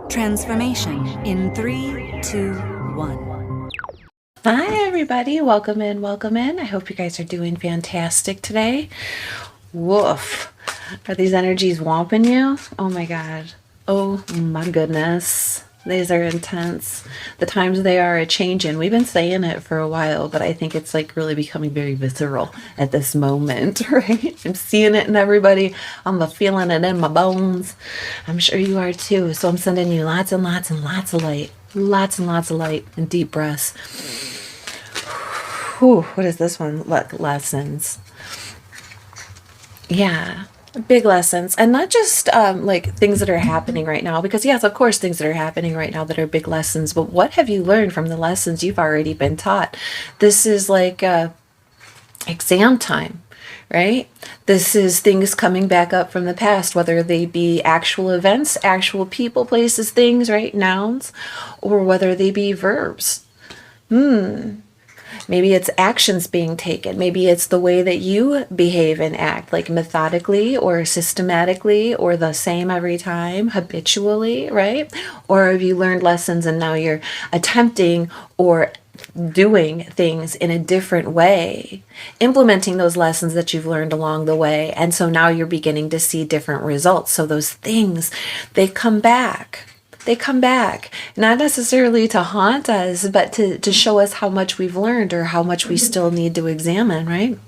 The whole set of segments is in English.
Transformation in 3, 2, 1. Hi everybody, welcome in, welcome in. I hope you guys are doing fantastic today. Woof. Are these energies whomping you? Oh my god. Oh my goodness. These are intense. The times they are a-changing. We've been saying it for a while, but I think it's like really becoming very visceral at this moment, right? I'm seeing it in everybody. I'm feeling it in my bones. I'm sure you are too. So I'm sending you lots and lots and lots of light. Lots and lots of light and deep breaths. Whew, what is this one? Look, lessons. Yeah, big lessons. And not just like things that are happening right now, because yes, of course, things that are happening right now that are big lessons, but what have you learned from the lessons you've already been taught? This is like exam time, right? This is things coming back up from the past, whether they be actual events, actual people, places, things, right? Nouns, or whether they be verbs. Maybe it's actions being taken. Maybe it's the way that you behave and act, like methodically or systematically or the same every time, habitually, right? Or have you learned lessons and now you're attempting or doing things in a different way, implementing those lessons that you've learned along the way. And so now you're beginning to see different results. So those things, they come back. They come back, not necessarily to haunt us, but to show us how much we've learned or how much we still need to examine, right?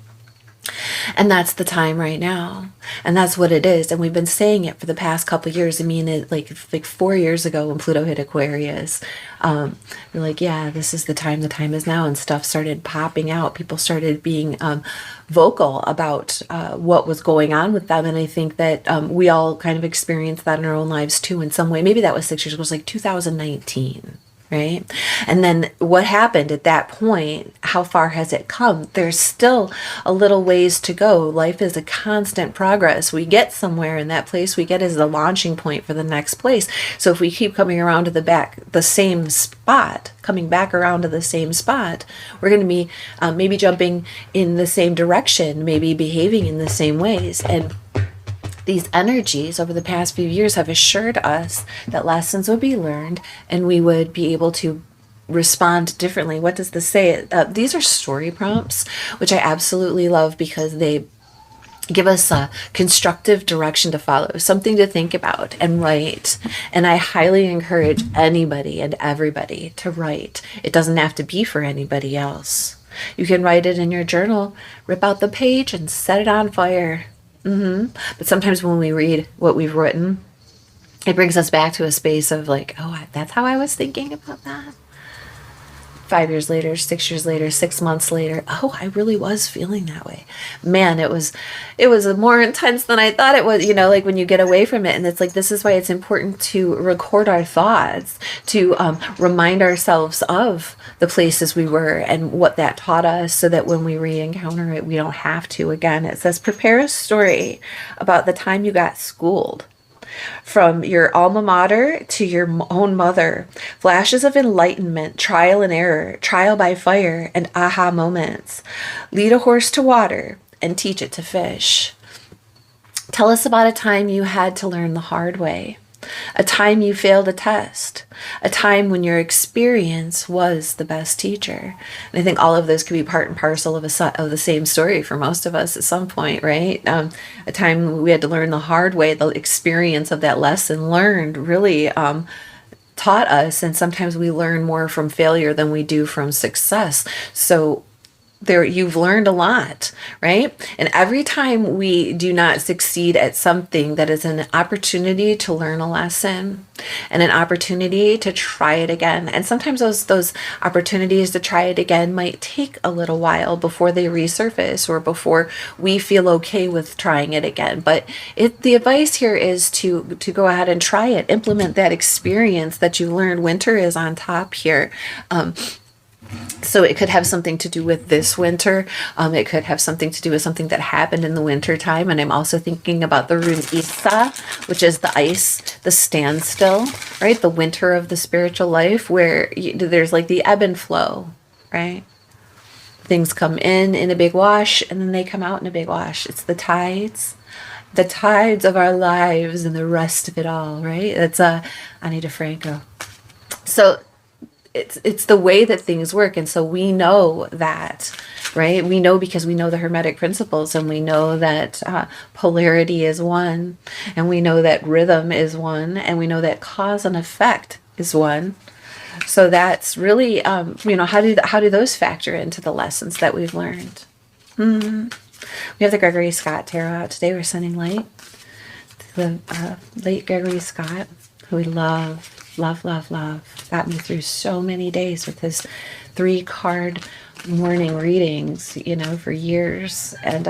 And that's the time right now. And that's what it is. And we've been saying it for the past couple of years. I mean, it like 4 years ago when Pluto hit Aquarius, we're like, yeah, this is the time is now. And stuff started popping out. People started being vocal about what was going on with them. And I think that we all kind of experienced that in our own lives too in some way. Maybe that was 6 years ago. It was like 2019. Right? And then what happened at that point? How far has it come? There's still a little ways to go. Life is a constant progress. We get somewhere, and that place we get is the launching point for the next place. So if we keep coming around to the same spot, coming back around to the same spot, we're going to be maybe jumping in the same direction, maybe behaving in the same ways. And these energies over the past few years have assured us that lessons would be learned and we would be able to respond differently. What does this say? These are story prompts, which I absolutely love because they give us a constructive direction to follow, something to think about and write. And I highly encourage anybody and everybody to write. It doesn't have to be for anybody else. You can write it in your journal, rip out the page and set it on fire. But sometimes when we read what we've written, it brings us back to a space of like, oh, that's how I was thinking about that. 5 years later, 6 years later, 6 months later, oh, I really was feeling that way. Man, it was more intense than I thought it was, like when you get away from it. And it's like, this is why it's important to record our thoughts, to remind ourselves of the places we were and what that taught us so that when we re-encounter it, we don't have to again. It says, prepare a story about the time you got schooled. From your alma mater to your own mother, flashes of enlightenment, trial and error, trial by fire, and aha moments. Lead a horse to water and teach it to fish. Tell us about a time you had to learn the hard way, a time you failed a test, a time when your experience was the best teacher. And I think all of those could be part and parcel of the same story for most of us at some point, right? A time we had to learn the hard way, the experience of that lesson learned really taught us, and sometimes we learn more from failure than we do from success. So there, you've learned a lot, right? And every time we do not succeed at something, that is an opportunity to learn a lesson and an opportunity to try it again. And sometimes those opportunities to try it again might take a little while before they resurface or before we feel okay with trying it again. But the advice here is to go ahead and try it, implement that experience that you learned. Winter is on top here. So it could have something to do with this winter. It could have something to do with something that happened in the winter time. And I'm also thinking about the rune Isa, which is the ice, the standstill, right? The winter of the spiritual life where there's like the ebb and flow, right? things come in a big wash, and then they come out in a big wash. It's the tides of our lives and the rest of it all, right? That's Ani DeFranco. So it's the way that things work. And so we know that, right? We know because we know the Hermetic principles, and we know that polarity is one, and we know that rhythm is one, and we know that cause and effect is one. So that's really, how do those factor into the lessons that we've learned? We have the Gregory Scott Tarot out today. We're sending light to the late Gregory Scott, who we love. Got me through so many days with his 3-card morning readings, for years, and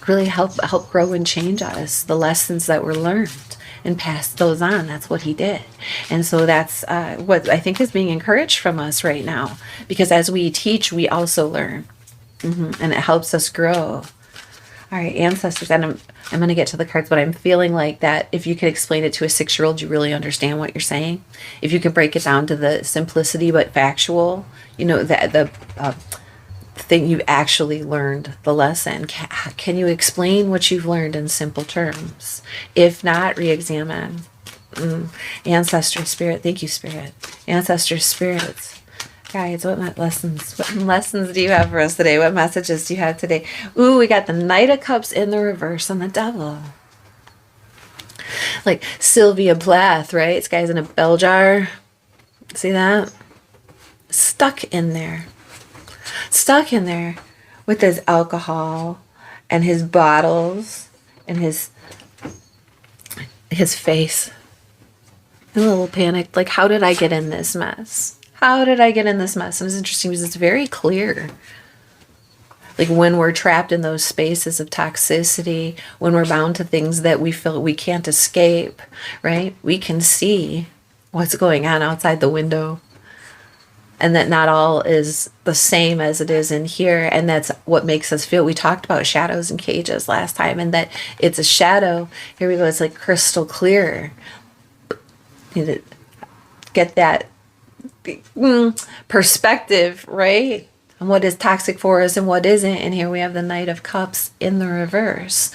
really help grow and change us, the lessons that were learned, and pass those on. That's what he did. And so that's what I think is being encouraged from us right now, because as we teach, we also learn, and it helps us grow. All right, ancestors, and I'm going to get to the cards, but I'm feeling like that if you could explain it to a 6-year-old, you really understand what you're saying. If you could break it down to the simplicity but factual, the thing you actually learned, the lesson. Can you explain what you've learned in simple terms? If not, re-examine. Ancestor spirit, thank you, spirit. Ancestor spirits. Guys, what lessons do you have for us today? What messages do you have today? Ooh, we got the Knight of Cups in the reverse and the Devil. Like Sylvia Plath, right? This guy's in a bell jar. See that? Stuck in there with his alcohol and his bottles and his face. I'm a little panicked. Like, how did I get in this mess? And it's interesting because it's very clear. Like when we're trapped in those spaces of toxicity, when we're bound to things that we feel we can't escape, right? We can see what's going on outside the window. And that not all is the same as it is in here. And that's what makes us feel. We talked about shadows and cages last time, and that it's a shadow. Here we go. It's like crystal clear. You need to get that perspective, right? And what is toxic for us and what isn't. And here we have the Knight of Cups in the reverse.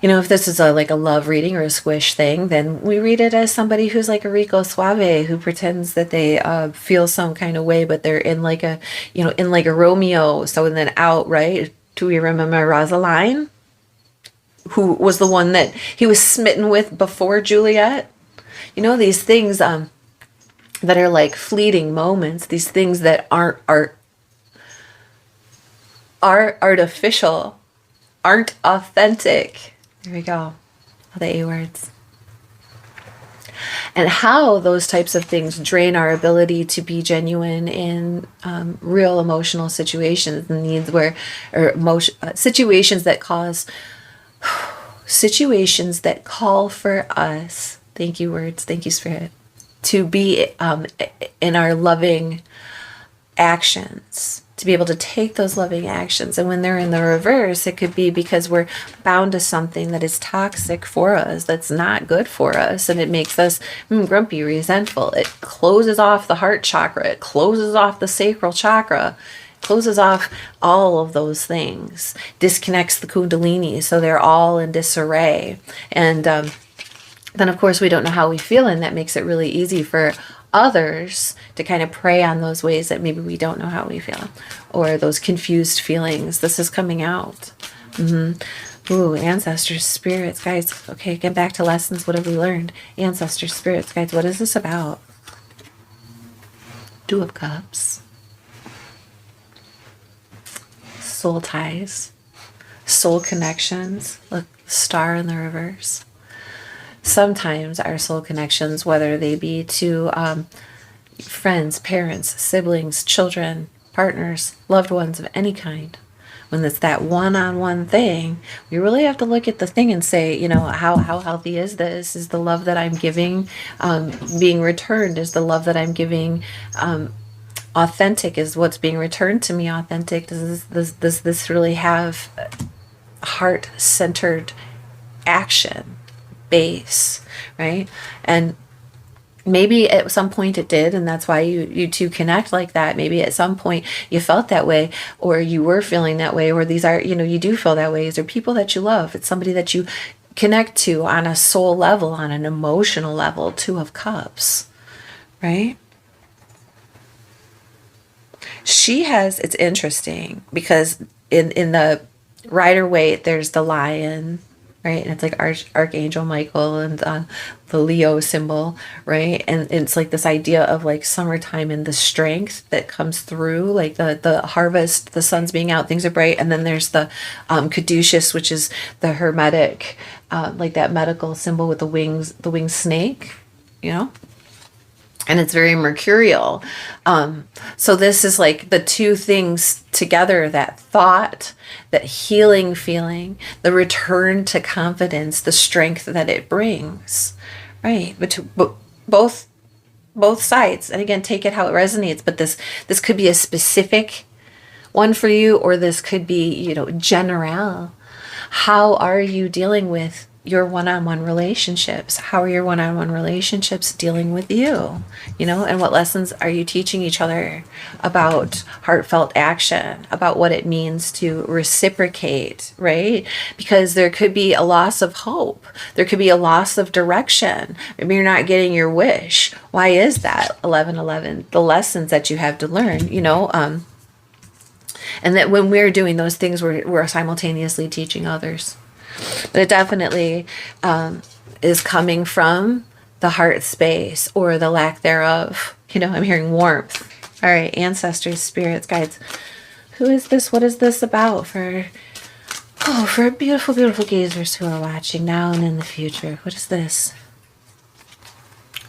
If this is a love reading or a squish thing, then we read it as somebody who's like a Rico Suave, who pretends that they feel some kind of way, but they're in like a Romeo. So and then out, right? Do we remember Rosaline, who was the one that he was smitten with before Juliet? These things that are like fleeting moments, these things that aren't artificial, aren't authentic. There we go. All the A words. And how those types of things drain our ability to be genuine in real emotional situations, and needs situations that call for us. Thank you, words. Thank you, spirit. To be in our loving actions, to be able to take those loving actions. And when they're in the reverse, it could be because we're bound to something that is toxic for us, that's not good for us, and it makes us grumpy, resentful. It closes off the heart chakra, it closes off the sacral chakra, closes off all of those things, disconnects the kundalini, so they're all in disarray. And then of course we don't know how we feel, and that makes it really easy for others to kind of prey on those ways that maybe we don't know how we feel, or those confused feelings. This is coming out. Ooh, ancestors, spirits, guys. Okay, get back to lessons. What have we learned? Ancestors, spirits, guys. What is this about? Two of Cups. Soul ties. Soul connections. Look, star in the reverse. Sometimes our soul connections, whether they be to friends, parents, siblings, children, partners, loved ones of any kind, when it's that one-on-one thing, we really have to look at the thing and say, how healthy is this? Is the love that I'm giving being returned? Is the love that I'm giving authentic? Is what's being returned to me authentic? Does this really have heart-centered action? Base, right? And Maybe at some point it did, and that's why you two connect like that. Maybe at some point you felt that way, or you were feeling that way, or these are, you do feel that way. These are people that you love. It's somebody that you connect to on a soul level, on an emotional level. Two of Cups, right? It's interesting because in the Rider-Waite, there's the lion, right? And it's like Archangel Michael and the Leo symbol, right? And it's like this idea of like summertime and the strength that comes through, like the harvest, the sun's being out, things are bright. And then there's the caduceus, which is the hermetic, like that medical symbol with the winged snake, and it's very mercurial. So this is like the two things together, that thought, that healing feeling, the return to confidence, the strength that it brings, right? But both sides. And again, take it how it resonates. But this could be a specific one for you, or this could be, general. How are you dealing with your one-on-one relationships? How are your one-on-one relationships dealing with you? And what lessons are you teaching each other about heartfelt action, about what it means to reciprocate, right? Because there could be a loss of hope. There could be a loss of direction. Maybe you're not getting your wish. Why is that? 1111, the lessons that you have to learn, and that when we're doing those things, we're simultaneously teaching others. But it definitely is coming from the heart space, or the lack thereof. I'm hearing warmth. All right, ancestors, spirits, guides. Who is this? What is this about for beautiful, beautiful gazers who are watching now and in the future? What is this?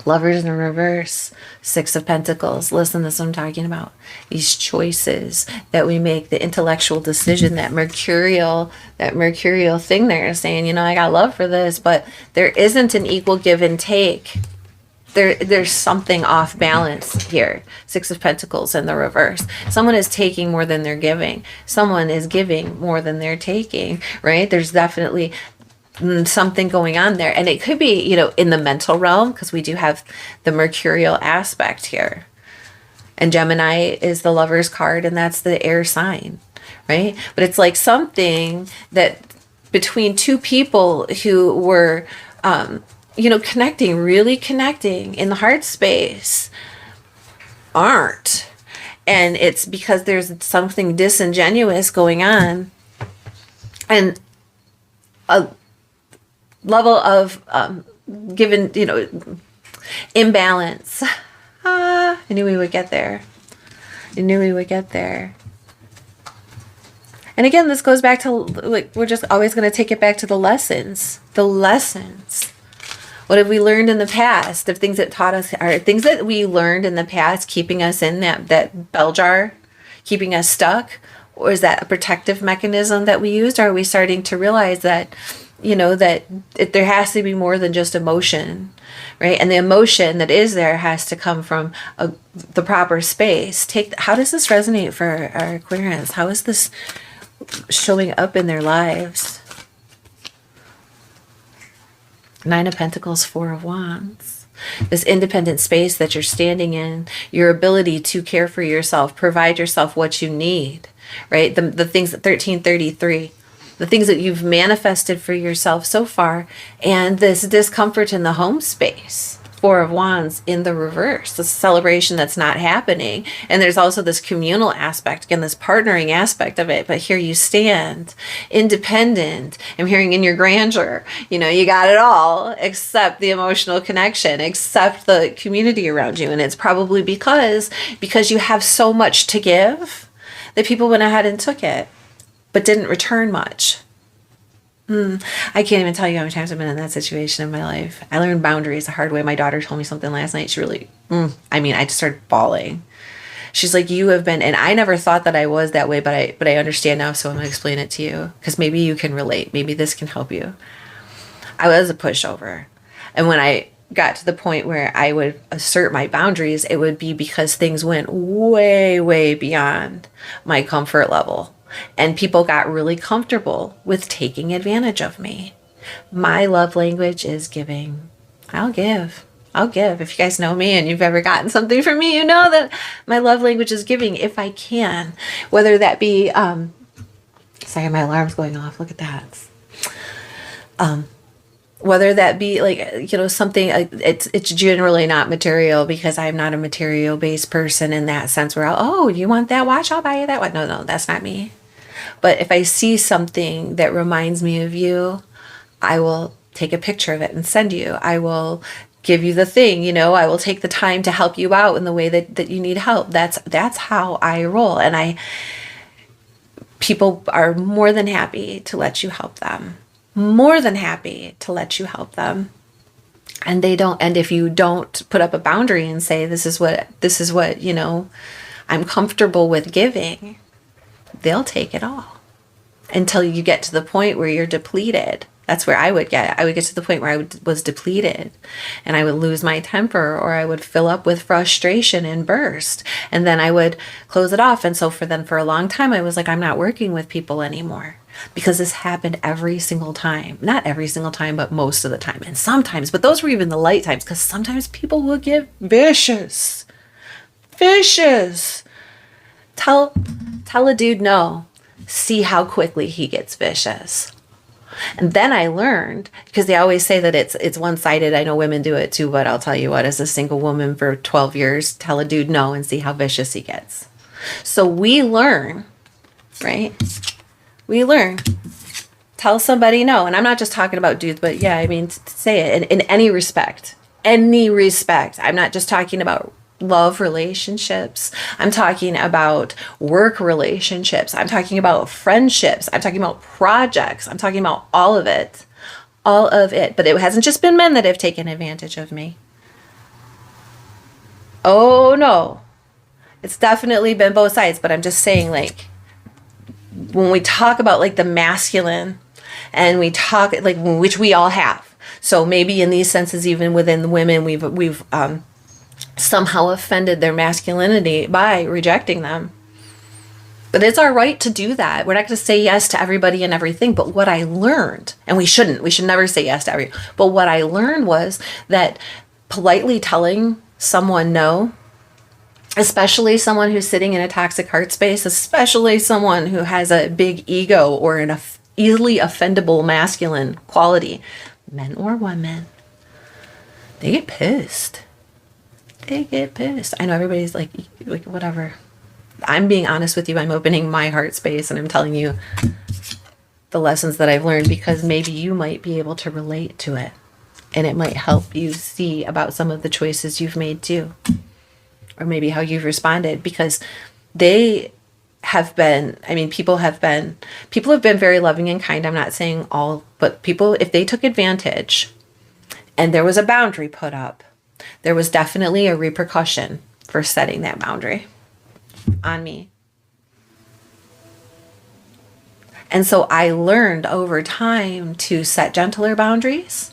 Lovers in reverse, Six of Pentacles. Listen, this is what I'm talking about. These choices that we make, the intellectual decision, that mercurial thing there, saying, I got love for this, but there isn't an equal give and take. There's something off balance here. Six of Pentacles in the reverse. Someone is taking more than they're giving. Someone is giving more than they're taking, right? There's definitely something going on there. And it could be, in the mental realm, because we do have the mercurial aspect here. And Gemini is the Lover's card, and that's the air sign, right? But it's like something that between two people who were, really connecting in the heart space aren't. And it's because there's something disingenuous going on. And a level of given, imbalance. I knew we would get there. And again, this goes back to, like, we're just always going to take it back to the lessons. What have we learned in the past? Of things that taught us, are things that we learned in the past keeping us in that bell jar, keeping us stuck? Or is that a protective mechanism that we used? Or are we starting to realize that, there has to be more than just emotion, right? And the emotion that is there has to come from the proper space. How does this resonate for our Aquarians? How is this showing up in their lives? Nine of Pentacles, Four of Wands. This independent space that you're standing in, your ability to care for yourself, provide yourself what you need, right? The things that 1333, the things that you've manifested for yourself so far, and this discomfort in the home space. Four of Wands in the reverse, the celebration that's not happening. And there's also this communal aspect, again, this partnering aspect of it. But here you stand, independent. I'm hearing in your grandeur, you got it all, except the emotional connection, except the community around you. And it's probably because you have so much to give that people went ahead and took it, but didn't return much. I can't even tell you how many times I've been in that situation in my life. I learned boundaries the hard way. My daughter told me something last night. She really, I just started bawling. She's like, you have been, and I never thought that I was that way, but I understand now, so I'm going to explain it to you, because maybe you can relate. Maybe this can help you. I was a pushover. And when I got to the point where I would assert my boundaries, it would be because things went way, way beyond my comfort level. And people got really comfortable with taking advantage of me. My love language is giving. I'll give. I'll give. If you guys know me and you've ever gotten something from me, you know that my love language is giving if I can. Whether that be, sorry, my alarm's going off. Look at that. Whether that be like, something, it's generally not material, because I'm not a material based person in that sense where, oh, you want that watch? I'll buy you that one. No, that's not me. But if I see something that reminds me of you, I will take a picture of it and send you. I will give you the thing, I will take the time to help you out in the way that you need help. That's how I roll. And people are more than happy to let you help them. More than happy to let you help them. And if you don't put up a boundary and say, this is what, I'm comfortable with giving, they'll take it all until you get to the point where you're depleted. That's where I would get to the point where I was depleted, and I would lose my temper, or I would fill up with frustration and burst, and then I would close it off. And so for a long time, I was like, I'm not working with people anymore, because this happened every single time. Not every single time, but most of the time. And sometimes, but those were even the light times, because sometimes people will get vicious. Tell a dude no. See how quickly he gets vicious. And then I learned, because they always say that it's one-sided. I know women do it too, but I'll tell you what, as a single woman for 12 years, tell a dude no and see how vicious he gets. So we learn, right? Tell somebody no. And I'm not just talking about dudes, but yeah, I mean, say it in any respect. Any respect. I'm not just talking about love relationships. I'm talking about work relationships. I'm talking about friendships. I'm talking about projects. I'm talking about all of it. All of it. But it hasn't just been men that have taken advantage of me. Oh no. It's definitely been both sides. But I'm just saying, like, when we talk about like the masculine, and we talk like, which we all have. So maybe in these senses, even within the women, we've somehow offended their masculinity by rejecting them. But it's our right to do that. We're not going to say yes to everybody and everything. But what I learned, and we should never say yes to everything. But what I learned was that politely telling someone no, especially someone who's sitting in a toxic heart space, especially someone who has a big ego or an easily offendable masculine quality, men or women, they get pissed. I know everybody's like whatever. I'm being honest with you. I'm opening my heart space, and I'm telling you the lessons that I've learned, because maybe you might be able to relate to it, and it might help you see about some of the choices you've made too, or maybe how you've responded, because people have been very loving and kind. I'm not saying all, but people, if they took advantage and there was a boundary put up, there was definitely a repercussion for setting that boundary on me. And so I learned over time to set gentler boundaries,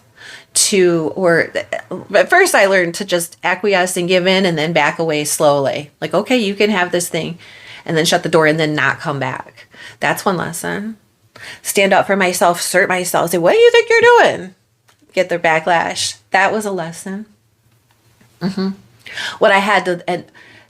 at first I learned to just acquiesce and give in and then back away slowly. Like, okay, you can have this thing, and then shut the door and then not come back. That's one lesson. Stand up for myself, assert myself, say, what do you think you're doing? Get their backlash. That was a lesson. What I had to, and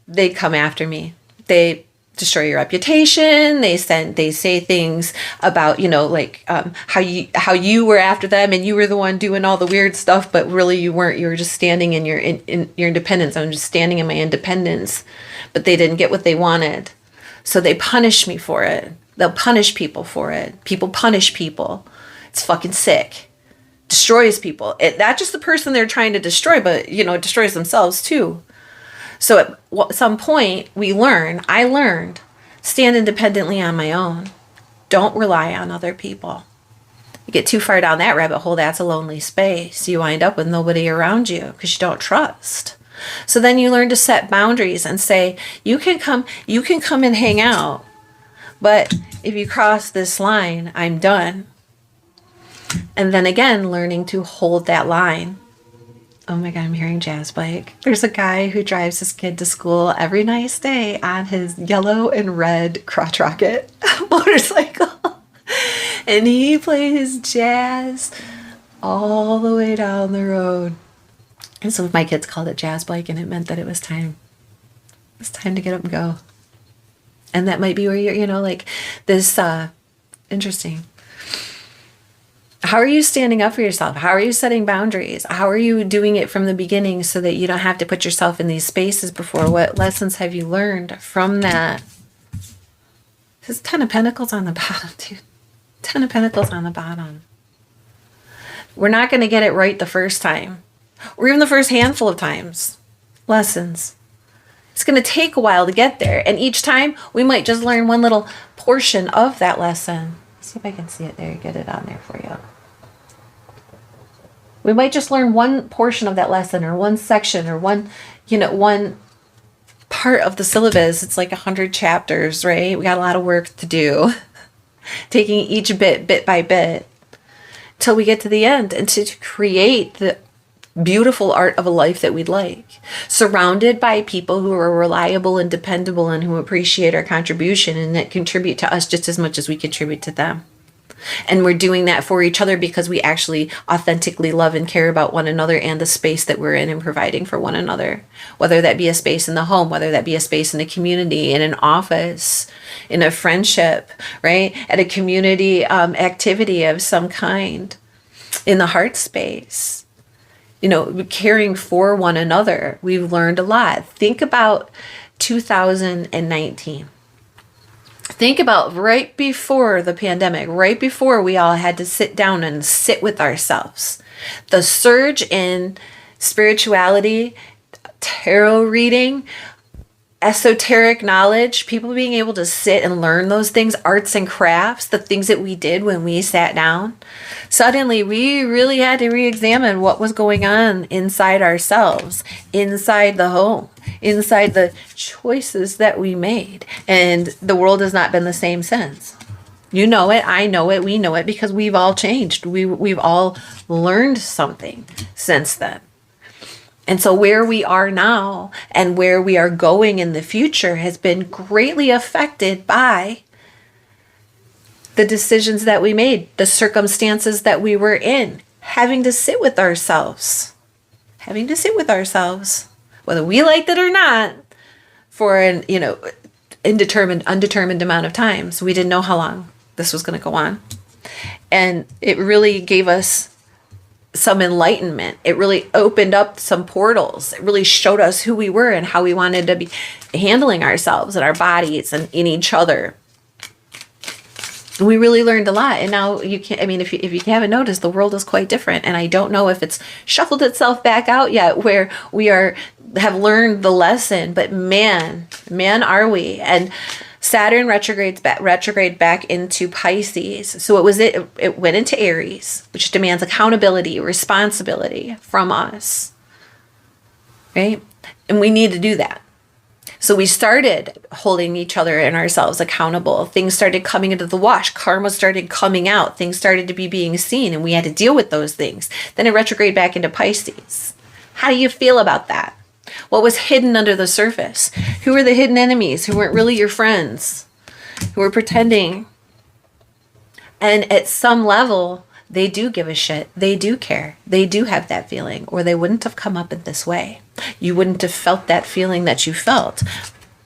they'd come after me. They destroy your reputation. They say things about, how you were after them and you were the one doing all the weird stuff, but really you weren't. You were just standing in your independence. I'm just standing in my independence, but they didn't get what they wanted. So they punish me for it. They'll punish people for it. People punish people. It's fucking sick. Destroys people. Not just the person they're trying to destroy, but, it destroys themselves too. So at some point I learned, stand independently on my own. Don't rely on other people. You get too far down that rabbit hole, that's a lonely space. You wind up with nobody around you because you don't trust. So then you learn to set boundaries and say, you can come and hang out, but if you cross this line, I'm done. And then again, learning to hold that line. Oh my God, I'm hearing jazz bike. There's a guy who drives his kid to school every nice day on his yellow and red crotch rocket motorcycle. And he plays jazz all the way down the road. And some of my kids called it jazz bike, and it meant that it was time. It's time to get up and go. And that might be where you're, like this, interesting. How are you standing up for yourself? How are you setting boundaries? How are you doing it from the beginning so that you don't have to put yourself in these spaces before? What lessons have you learned from that? There's 10 of Pentacles on the bottom, dude. 10 of Pentacles on the bottom. We're not going to get it right the first time, or even the first handful of times. Lessons. It's going to take a while to get there. And each time we might just learn one little portion of that lesson. Let's see if I can see it there. Get it on there for you. We might just learn one portion of that lesson, or one section, or one part of the syllabus. It's like 100 chapters, right? We got a lot of work to do. Taking each bit by bit, till we get to the end, and to create the beautiful art of a life that we'd like, surrounded by people who are reliable and dependable, and who appreciate our contribution and that contribute to us just as much as we contribute to them. And we're doing that for each other because we actually authentically love and care about one another and the space that we're in, and providing for one another, whether that be a space in the home, whether that be a space in a community, in an office, in a friendship, right? At a community activity of some kind, in the heart space. Caring for one another. We've learned a lot. Think about 2019. Think about right before the pandemic, right before we all had to sit down and sit with ourselves. The surge in spirituality, tarot reading, esoteric knowledge, people being able to sit and learn those things, arts and crafts, the things that we did when we sat down. Suddenly, we really had to re-examine what was going on inside ourselves, inside the home, inside the choices that we made. And the world has not been the same since. You know it, I know it, we know it, because we've all changed. We've all learned something since then. And so where we are now and where we are going in the future has been greatly affected by the decisions that we made, the circumstances that we were in, having to sit with ourselves, whether we liked it or not, for an undetermined amount of time. So we didn't know how long this was going to go on. And it really gave us some enlightenment. It really opened up some portals. It really showed us who we were and how we wanted to be handling ourselves and our bodies and in each other. We really learned a lot. And now if you haven't noticed, the world is quite different. And I don't know if it's shuffled itself back out yet, where we have learned the lesson, but man, are we. And Saturn retrograde back into Pisces. So it went into Aries, which demands accountability, responsibility from us, right? And we need to do that. So we started holding each other and ourselves accountable. Things started coming into the wash. Karma started coming out. Things started to be being seen, and we had to deal with those things. Then it retrograde back into Pisces. How do you feel about that? What was hidden under the surface? Who were the hidden enemies who weren't really your friends, who were pretending? And at some level, they do give a shit. They do care. They do have that feeling, or they wouldn't have come up in this way. You wouldn't have felt that feeling that you felt.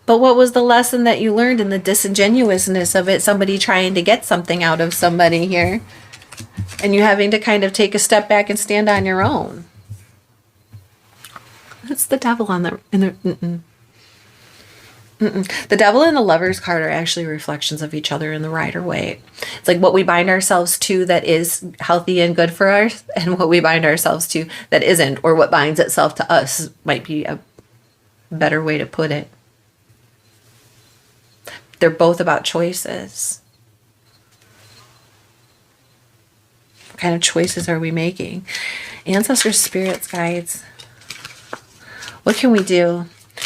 But what was the lesson that you learned in the disingenuousness of it? Somebody trying to get something out of somebody here, and you having to kind of take a step back and stand on your own. It's the devil The devil and the Lovers card are actually reflections of each other in the Rider-Waite. It's like what we bind ourselves to that is healthy and good for us, and what we bind ourselves to that isn't, or what binds itself to us might be a better way to put it. They're both about choices. What kind of choices are we making? Ancestors, spirits, guides. What can we do?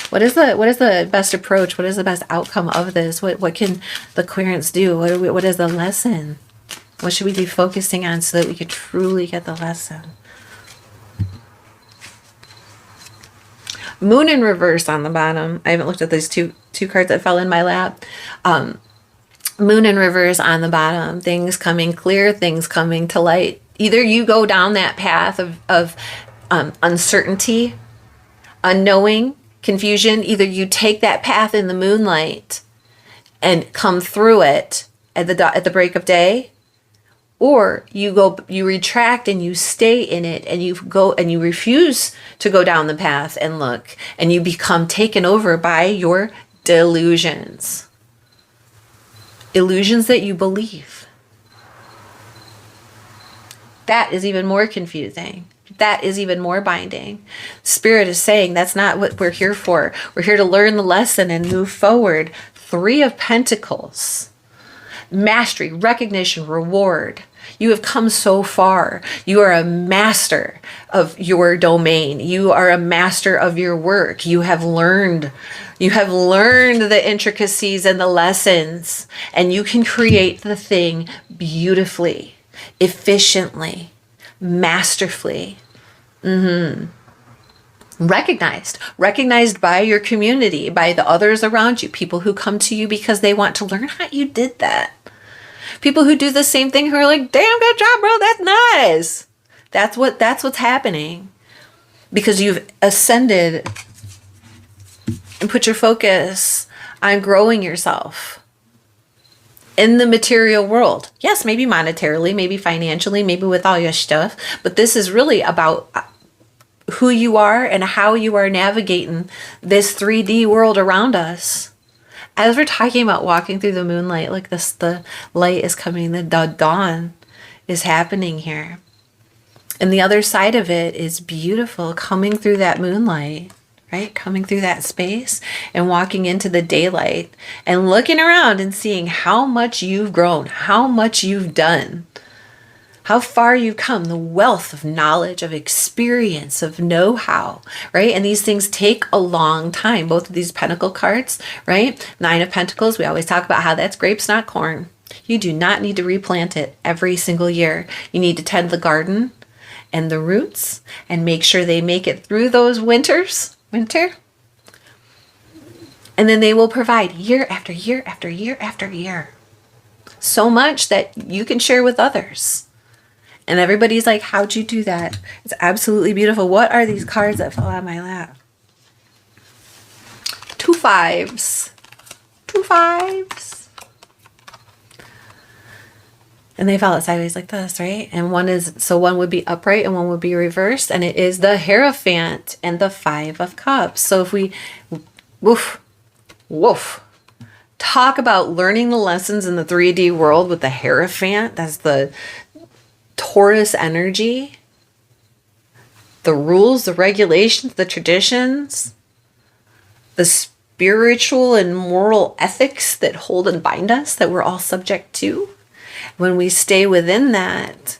What is the best approach? What is the best outcome of this? What can the clearance do? What is the lesson? What should we be focusing on so that we could truly get the lesson? Moon in reverse on the bottom. I haven't looked at these two cards that fell in my lap. Moon in reverse on the bottom. Things coming clear, things coming to light. Either you go down that path of uncertainty, unknowing, confusion. Either you take that path in the moonlight and come through it at the break of day, or you retract and you stay in it, and you go and you refuse to go down the path and look, and you become taken over by your delusions. Illusions that you believe. That is even more confusing. That is even more binding. Spirit is saying that's not what we're here for. We're here to learn the lesson and move forward. 3 of Pentacles. Mastery, recognition, reward. You have come so far. You are a master of your domain. You are a master of your work. You have learned the intricacies and the lessons, and you can create the thing beautifully, efficiently, masterfully. Recognized by your community, by the others around you, people who come to you because they want to learn how you did that. People who do the same thing, who are like, damn, good job, bro, that's nice. That's what's happening, because you've ascended and put your focus on growing yourself in the material world. Yes, maybe monetarily, maybe financially, maybe with all your stuff, but this is really about who you are and how you are navigating this 3D world around us. As we're talking about walking through the moonlight, like this, the light is coming, the dawn is happening here. And the other side of it is beautiful, coming through that moonlight, right? Coming through that space and walking into the daylight and looking around and seeing how much you've grown, how much you've done, how far you've come, the wealth of knowledge, of experience, of know-how, right? And these things take a long time. Both of these Pentacle cards, right? 9 of Pentacles, we always talk about how that's grapes, not corn. You do not need to replant it every single year. You need to tend the garden and the roots and make sure they make it through those winter. And then they will provide year after year after year after year. So much that you can share with others. And everybody's like, how'd you do that? It's absolutely beautiful. What are these cards that fell on my lap? 2 5s. 2 5s. And they fell sideways like this, right? And one would be upright and one would be reversed. And it is the Hierophant and the 5 of Cups. So if we, woof, talk about learning the lessons in the 3D world with the Hierophant, that's the Taurus energy, the rules, the regulations, the traditions, the spiritual and moral ethics that hold and bind us, that we're all subject to. When we stay within that,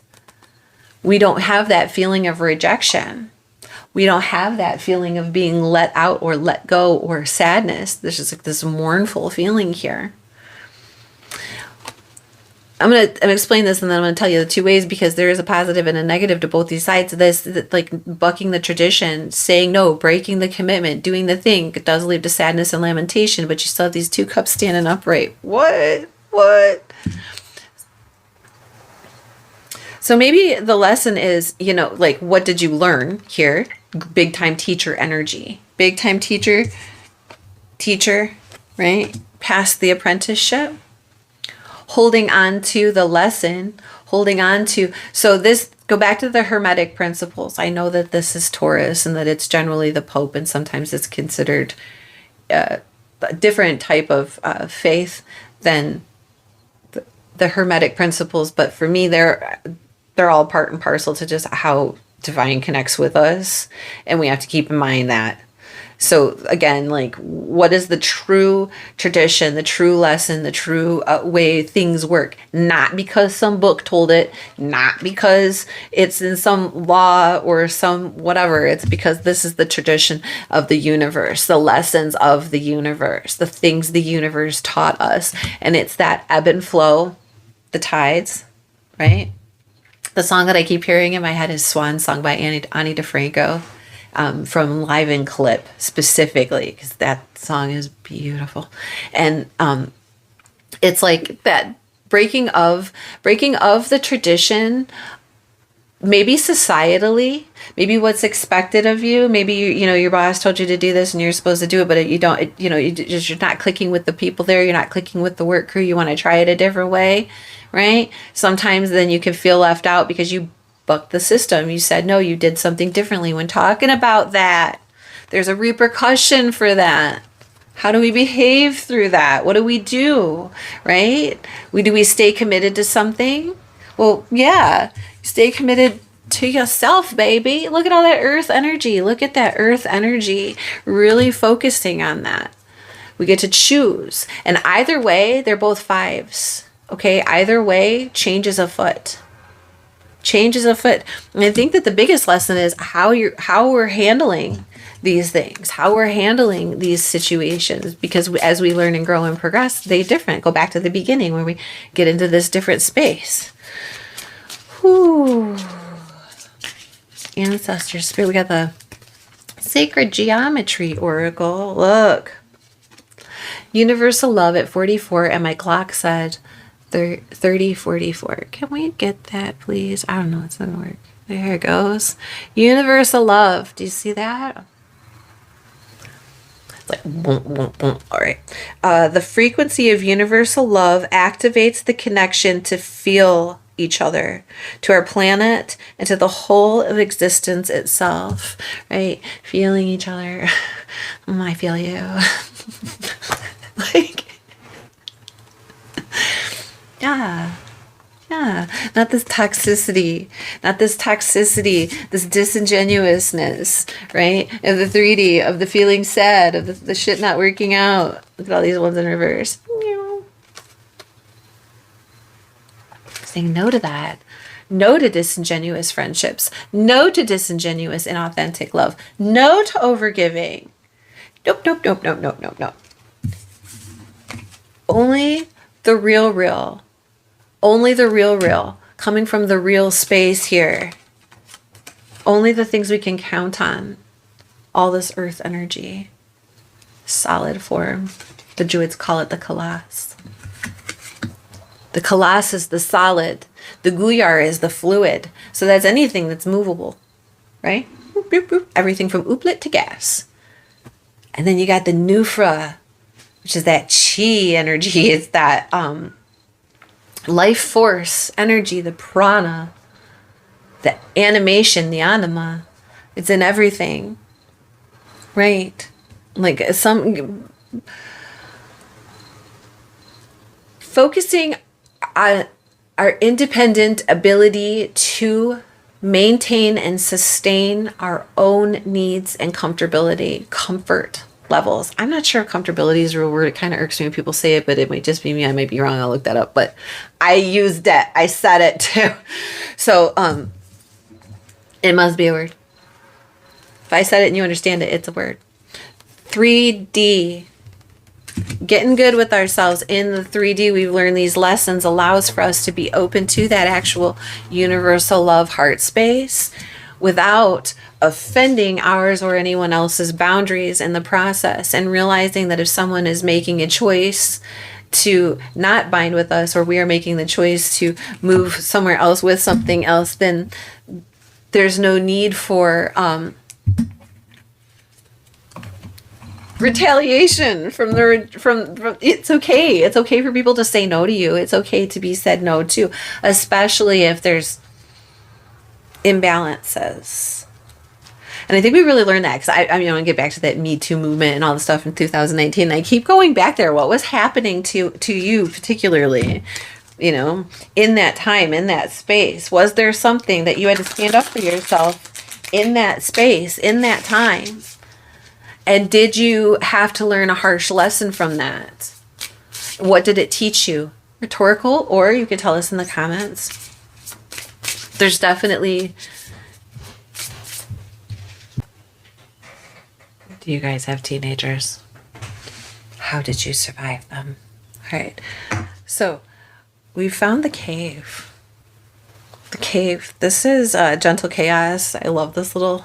we don't have that feeling of rejection. We don't have that feeling of being let out or let go or sadness. There's just like this mournful feeling here. I'm going to explain this, and then I'm going to tell you the 2 ways, because there is a positive and a negative to both these sides of this. Like bucking the tradition, saying no, breaking the commitment, doing the thing, it does lead to sadness and lamentation, but you still have these 2 cups standing upright. What? So maybe the lesson is, like, what did you learn here? Big time teacher energy. Big time teacher, right? Past the apprenticeship. Holding on to the lesson, so this, go back to the Hermetic principles. I know that this is Taurus and that it's generally the Pope, and sometimes it's considered a different type of faith than the Hermetic principles. But for me, they're all part and parcel to just how divine connects with us. And we have to keep in mind that. So again, like, what is the true tradition, the true lesson, the true way things work? Not because some book told it, not because it's in some law or some whatever. It's because this is the tradition of the universe, the lessons of the universe, the things the universe taught us. And it's that ebb and flow, the tides, right? The song that I keep hearing in my head is Swan Song by Ani DeFranco. From Live and Clip specifically, because that song is beautiful. And it's like that breaking of the tradition maybe societally, maybe what's expected of you, maybe you know, your boss told you to do this and you're supposed to do it, but you don't, you know, you're not clicking with the people there, you're not clicking with the work crew, you want to try it a different way, right? Sometimes then you can feel left out because you bucked the system. You said no, you did something differently. When talking about that, there's a repercussion for that. How do we behave through that? What do we do, right? Do we stay committed to something? Well, yeah, stay committed to yourself, baby. Look at all that earth energy. Look at that earth energy, really focusing on that. We get to choose. And either way, they're both fives. Okay, either way, change is afoot. Change is afoot. And I think that the biggest lesson is how we're handling these things, how we're handling these situations, because as we learn and grow and progress, they different. Go back to the beginning where we get into this different space. Whew. Ancestor spirit. We got the sacred geometry oracle. Look. Universal love at 44, and my clock said 30:44. Can we get that, please? I don't know. It's not gonna work. There it goes. Universal love. Do you see that? It's like boom, boom, boom. All right. The frequency of universal love activates the connection to feel each other, to our planet, and to the whole of existence itself. Right? Feeling each other. I feel you. Like, yeah. Not this toxicity, this disingenuousness, right? Of the 3D, of the feeling sad, of the shit not working out. Look at all these ones in reverse. Saying no to that. No to disingenuous friendships. No to disingenuous, inauthentic love. No to overgiving. Nope. Only the real. Only the real. Coming from the real space here. Only the things we can count on. All this earth energy. Solid form. The Druids call it the Kalas. The Kalas is the solid. The Guyar is the fluid. So that's anything that's movable. Right? Boop, boop, boop. Everything from ooplet to gas. And then you got the Nufra, which is that chi energy. It's that life force energy, the prana, the animation, the anima. It's in everything. Right? Like focusing on our independent ability to maintain and sustain our own needs and comfort levels. I'm not sure if comfortability is a real word. It kind of irks me when people say it, but it might just be me. I might be wrong. I'll look that up. But I used it. I said it too. So it must be a word. If I said it and you understand it, it's a word. 3D. Getting good with ourselves in the 3D, we've learned these lessons, allows for us to be open to that actual universal love heart space without offending ours or anyone else's boundaries in the process, and realizing that if someone is making a choice to not bind with us, or we are making the choice to move somewhere else with something else, then there's no need for retaliation from it's okay for people to say no to you. It's okay to be said no to, especially if there's imbalances. And I think we really learned that, because I want to get back to that Me Too movement and all the stuff in 2019. And I keep going back there. What was happening to you particularly, in that time, in that space? Was there something that you had to stand up for yourself in that space, in that time? And did you have to learn a harsh lesson from that? What did it teach you? Rhetorical, or you could tell us in the comments. There's definitely... Do you guys have teenagers? How did you survive them? All right. So we found the cave. The cave. This is Gentle Chaos. I love this little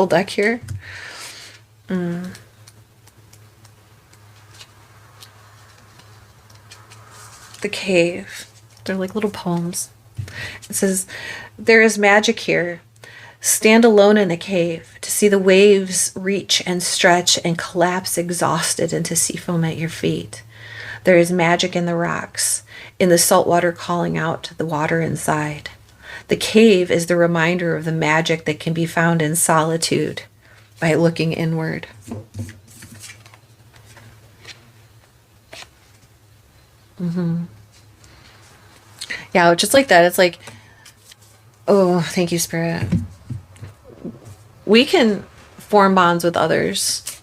deck here. The cave. They're like little poems. It says, there is magic here. Stand alone in a cave to see the waves reach and stretch and collapse exhausted into sea foam at your feet. There is magic in the rocks, in the salt water calling out to the water inside. The cave is the reminder of the magic that can be found in solitude by looking inward. Yeah, just like that. It's like, oh, thank you, Spirit. We can form bonds with others,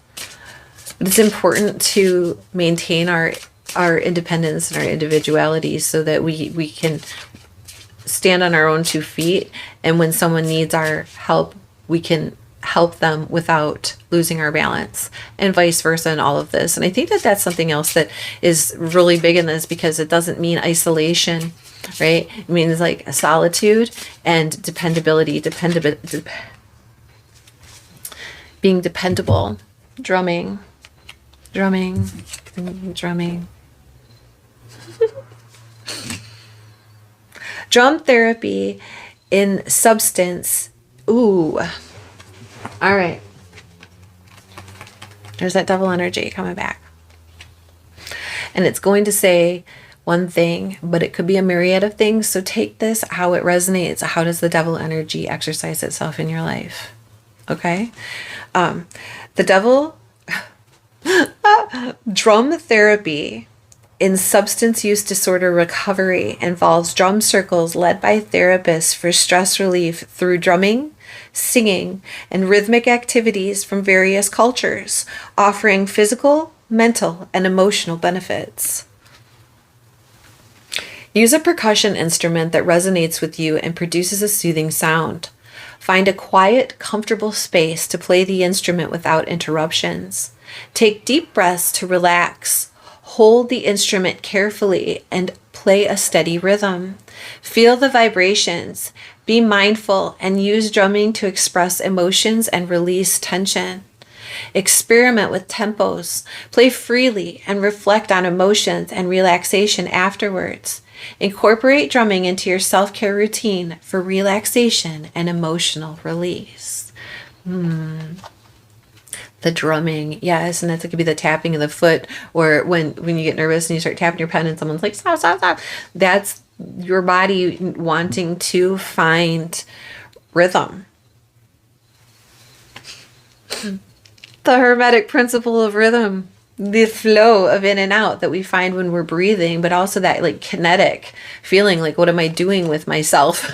but it's important to maintain our independence and our individuality so that we can stand on our own 2 feet. And when someone needs our help, we can help them without losing our balance, and vice versa in all of this. And I think that that's something else that is really big in this, because it doesn't mean isolation, right? It means like solitude and dependability, being dependable, drumming. Drum therapy in substance. Ooh. All right. There's that devil energy coming back. And it's going to say one thing, but it could be a myriad of things. So take this, how it resonates. How does the devil energy exercise itself in your life? Okay. The devil, drum therapy in substance use disorder recovery involves drum circles led by therapists for stress relief through drumming, singing, and rhythmic activities from various cultures, offering physical, mental, and emotional benefits. Use a percussion instrument that resonates with you and produces a soothing sound. Find a quiet, comfortable space to play the instrument without interruptions. Take deep breaths to relax. Hold the instrument carefully and play a steady rhythm. Feel the vibrations. Be mindful and use drumming to express emotions and release tension. Experiment with tempos. Play freely and reflect on emotions and relaxation afterwards. Incorporate drumming into your self-care routine for relaxation and emotional release. The drumming, yes, and that's, it could be the tapping of the foot, or when you get nervous and you start tapping your pen and someone's like, stop, stop, stop. That's your body wanting to find rhythm. The Hermetic principle of rhythm, the flow of in and out that we find when we're breathing, but also that like kinetic feeling, like what am I doing with myself?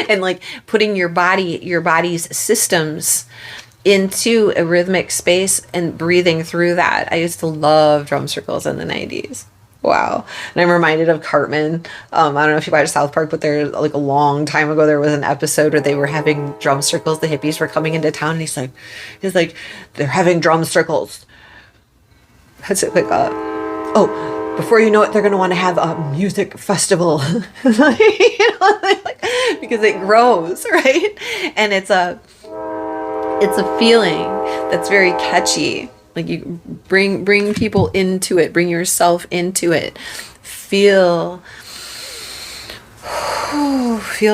And like putting your body's systems into a rhythmic space and breathing through that. I used to love drum circles in the 90s. Wow. And I'm reminded of Cartman. I don't know if you watched South Park, but there, like a long time ago, there was an episode where they were having drum circles. The hippies were coming into town, and he's like, they're having drum circles. That's it. Like, oh, before you know it, they're going to want to have a music festival, because it grows, right? And it's a feeling that's very catchy. Like you bring people into it, bring yourself into it. Feel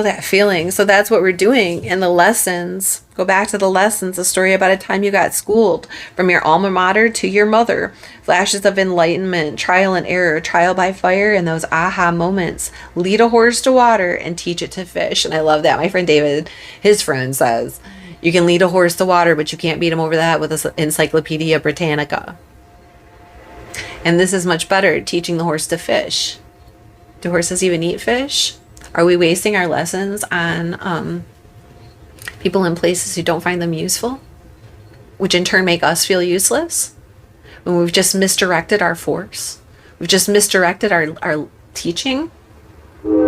that feeling. So that's what we're doing. And the lessons, go back to the lessons, a story about a time you got schooled, from your alma mater to your mother, flashes of enlightenment, trial and error, trial by fire, and those aha moments. Lead a horse to water and teach it to fish. And I love that. My friend David, his friend, says, you can lead a horse to water, but you can't beat him over the head with an Encyclopedia Britannica. And this is much better, teaching the horse to fish. Do horses even eat fish? Are we wasting our lessons on people in places who don't find them useful, which in turn make us feel useless? When we've just misdirected our force, we've just misdirected our teaching. There's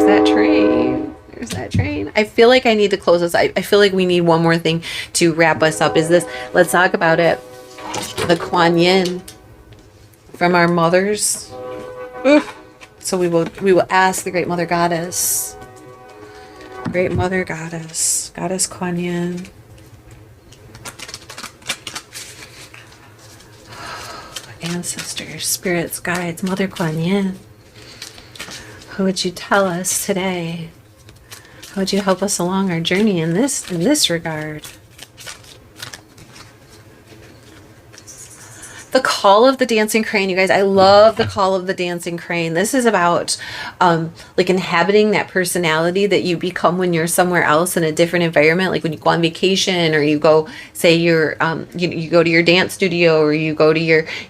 that train. There's that train. I feel like I need to close this. I feel like we need one more thing to wrap us up. Let's talk about it. The Kuan Yin from our mothers. So we will ask the Great Mother Goddess. Great Mother Goddess. Goddess Kuan Yin. Ancestors, spirits, guides, Mother Kuan Yin. What would you tell us today? How would you help us along our journey in this regard? The call of the dancing crane, you guys. I love the call of the dancing crane. This is about like inhabiting that personality that you become when you're somewhere else in a different environment. Like when you go on vacation, or you go, say you're you go to your dance studio, or you go to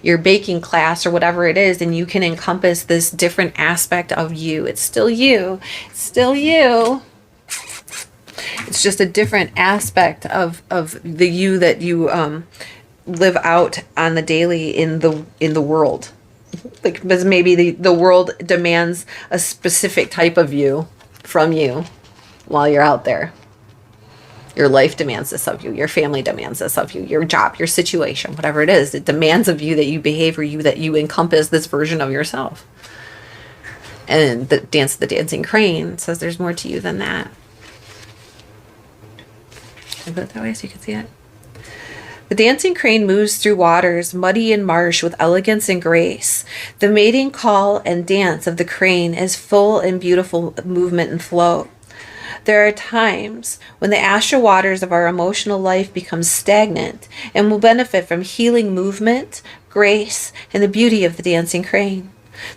your baking class, or whatever it is, and you can encompass this different aspect of you. It's still you. It's still you. It's just a different aspect of the you that you live out on the daily in the world. Like, because maybe the world demands a specific type of you from you while you're out there. Your life demands this of you. Your family demands this of you. Your job, your situation, whatever it is, it demands of you that you behave, or that you encompass this version of yourself. And the dancing crane says there's more to you than that. Can I put it that way so you can see it? The dancing crane moves through waters, muddy and marsh, with elegance and grace. The mating call and dance of the crane is full and beautiful movement and flow. There are times when the astral waters of our emotional life become stagnant and will benefit from healing movement, grace, and the beauty of the dancing crane.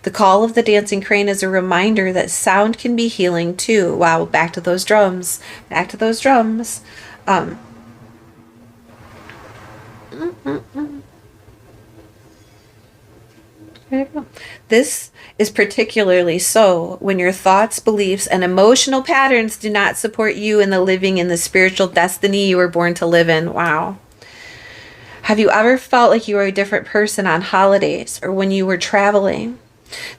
The call of the dancing crane is a reminder that sound can be healing too. Wow, back to those drums. Back to those drums. This is particularly so when your thoughts, beliefs, and emotional patterns do not support you in the living in the spiritual destiny you were born to live in. Wow. Have you ever felt like you were a different person on holidays or when you were traveling?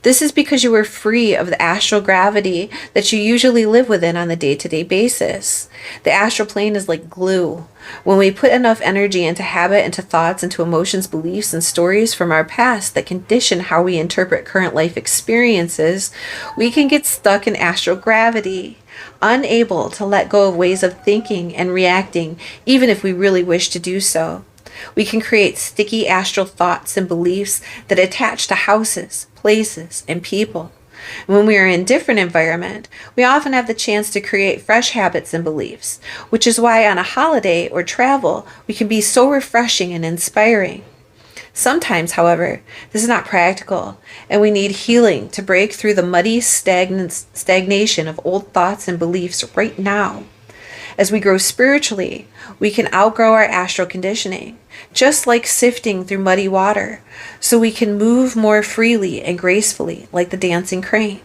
This is because you were free of the astral gravity that you usually live within on the day-to-day basis. The astral plane is like glue. When we put enough energy into habit, into thoughts, into emotions, beliefs, and stories from our past that condition how we interpret current life experiences, we can get stuck in astral gravity, unable to let go of ways of thinking and reacting, even if we really wish to do so. We can create sticky astral thoughts and beliefs that attach to houses, places, and people. When we are in a different environment, we often have the chance to create fresh habits and beliefs, which is why on a holiday or travel, we can be so refreshing and inspiring. Sometimes, however, this is not practical, and we need healing to break through the muddy stagnation of old thoughts and beliefs right now. As we grow spiritually, we can outgrow our astral conditioning, just like sifting through muddy water, so we can move more freely and gracefully like the dancing crane.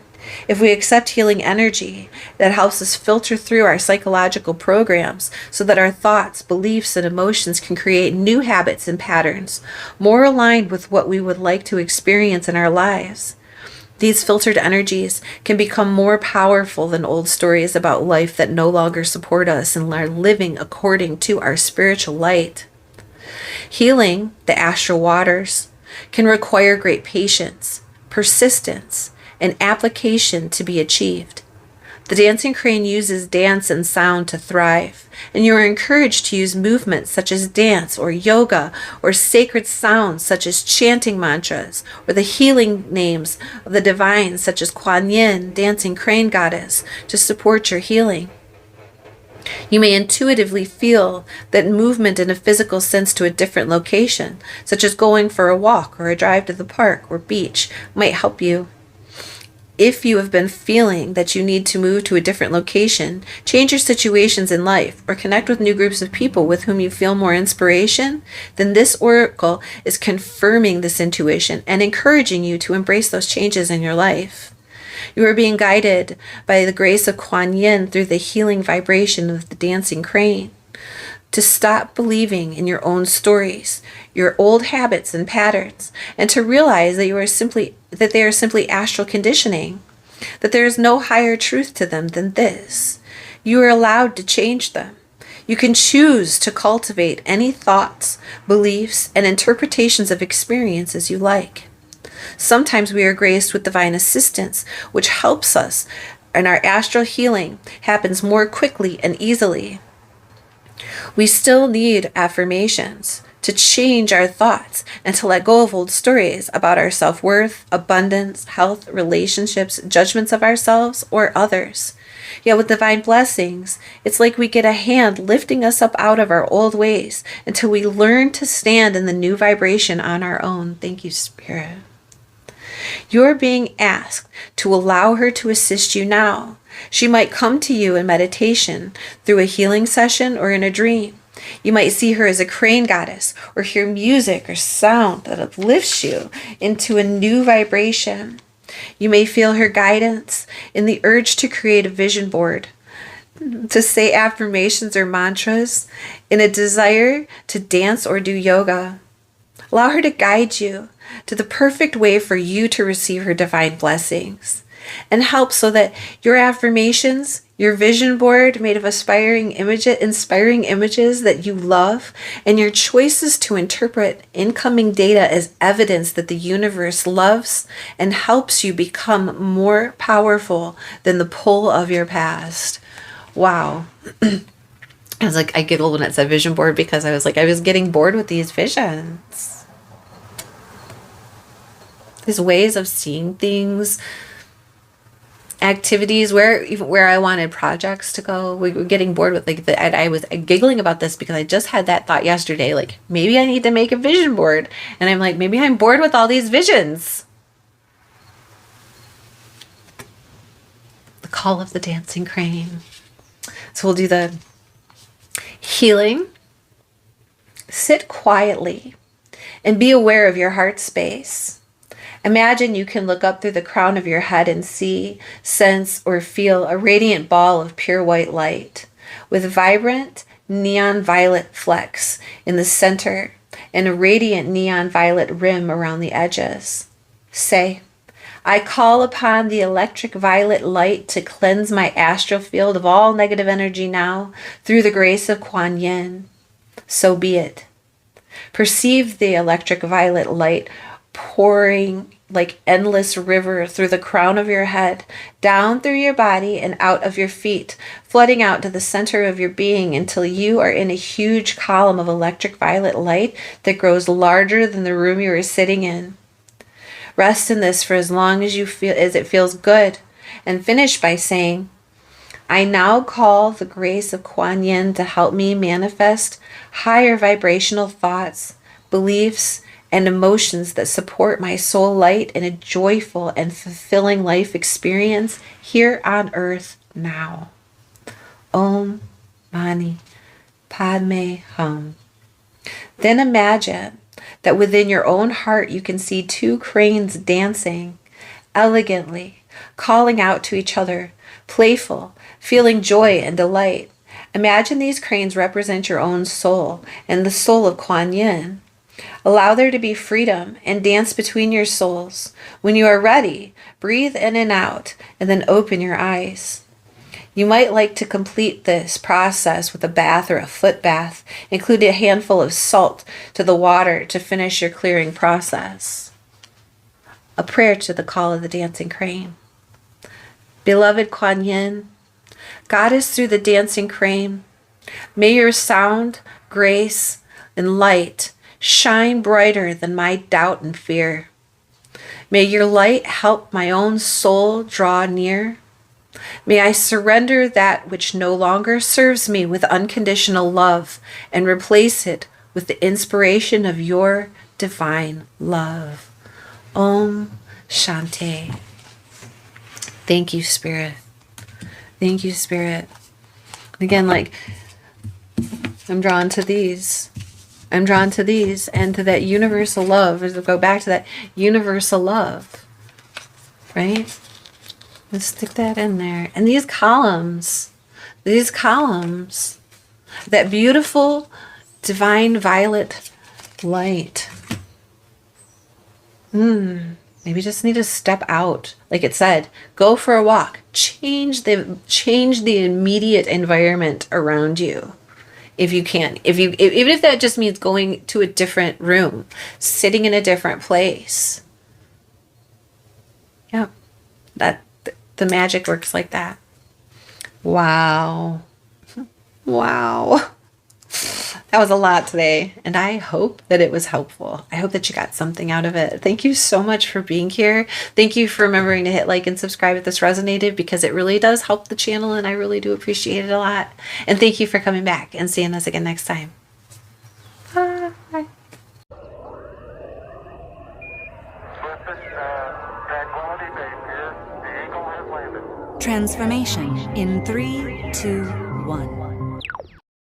If we accept healing energy, that helps us filter through our psychological programs so that our thoughts, beliefs, and emotions can create new habits and patterns, more aligned with what we would like to experience in our lives. These filtered energies can become more powerful than old stories about life that no longer support us and are living according to our spiritual light. Healing the astral waters can require great patience, persistence, and application to be achieved. The dancing crane uses dance and sound to thrive, and you are encouraged to use movements such as dance or yoga or sacred sounds such as chanting mantras or the healing names of the divine such as Kuan Yin, dancing crane goddess, to support your healing. You may intuitively feel that movement in a physical sense to a different location, such as going for a walk or a drive to the park or beach, might help you. If you have been feeling that you need to move to a different location, change your situations in life, or connect with new groups of people with whom you feel more inspiration, then this oracle is confirming this intuition and encouraging you to embrace those changes in your life. You are being guided by the grace of Kuan Yin through the healing vibration of the dancing crane to stop believing in your own stories, your old habits and patterns, and to realize that they are simply astral conditioning, that there is no higher truth to them than this. You are allowed to change them. You can choose to cultivate any thoughts, beliefs, and interpretations of experiences you like. Sometimes we are graced with divine assistance, which helps us, and our astral healing happens more quickly and easily. We still need affirmations, to change our thoughts and to let go of old stories about our self-worth, abundance, health, relationships, judgments of ourselves or others. Yet with divine blessings, it's like we get a hand lifting us up out of our old ways until we learn to stand in the new vibration on our own. Thank you, Spirit. You're being asked to allow her to assist you now. She might come to you in meditation, through a healing session, or in a dream. You might see her as a crane goddess, or hear music or sound that uplifts you into a new vibration. You may feel her guidance in the urge to create a vision board, to say affirmations or mantras, in a desire to dance or do yoga. Allow her to guide you to the perfect way for you to receive her divine blessings, and help so that your affirmations, your vision board made of inspiring images that you love, and your choices to interpret incoming data as evidence that the universe loves and helps you become more powerful than the pull of your past. Wow. I giggled when it said vision board because I was getting bored with these visions. These ways of seeing things, activities where I wanted projects to go. We were getting bored with I was giggling about this because I just had that thought yesterday, maybe I need to make a vision board. And I'm like, maybe I'm bored with all these visions. The call of the dancing crane. So we'll do the healing. Sit quietly and be aware of your heart space. Imagine you can look up through the crown of your head and see, sense, or feel a radiant ball of pure white light with vibrant neon violet flecks in the center and a radiant neon violet rim around the edges. Say, I call upon the electric violet light to cleanse my astral field of all negative energy now through the grace of Kuan Yin. So be it. Perceive the electric violet light pouring like endless river through the crown of your head, down through your body and out of your feet, flooding out to the center of your being until you are in a huge column of electric violet light that grows larger than the room you are sitting in. Rest in this for as long as it feels good, and finish by saying, I now call the grace of Kuan Yin to help me manifest higher vibrational thoughts, beliefs, and emotions that support my soul light in a joyful and fulfilling life experience here on earth now. Om Mani Padme Hum. Then imagine that within your own heart you can see two cranes dancing elegantly, calling out to each other, playful, feeling joy and delight. Imagine these cranes represent your own soul and the soul of Kuan Yin. Allow there to be freedom and dance between your souls. When you are ready, breathe in and out, and then open your eyes. You might like to complete this process with a bath or a foot bath. Include a handful of salt to the water to finish your clearing process. A prayer to the call of the dancing crane. Beloved Kuan Yin, Goddess through the dancing crane, may your sound, grace, and light shine brighter than my doubt and fear. May your light help my own soul draw near. May I surrender that which no longer serves me with unconditional love and replace it with the inspiration of your divine love. Om Shanti. Thank you, Spirit. Thank you, Spirit. Again, I'm drawn to these. I'm drawn to these and to that universal love. As we go back to that universal love, right? Let's stick that in there. And these columns, that beautiful divine violet light. Maybe just need to step out. Like it said, go for a walk. Change the immediate environment around you. If you can, even if that just means going to a different room, sitting in a different place. Yeah, the magic works like that. Wow. That was a lot today, and I hope that it was helpful. I hope that you got something out of it. Thank you so much for being here. Thank you for remembering to hit like and subscribe if this resonated, because it really does help the channel, and I really do appreciate it a lot. And thank you for coming back and seeing us again next time. Bye. Transformation in 3, 2, 1.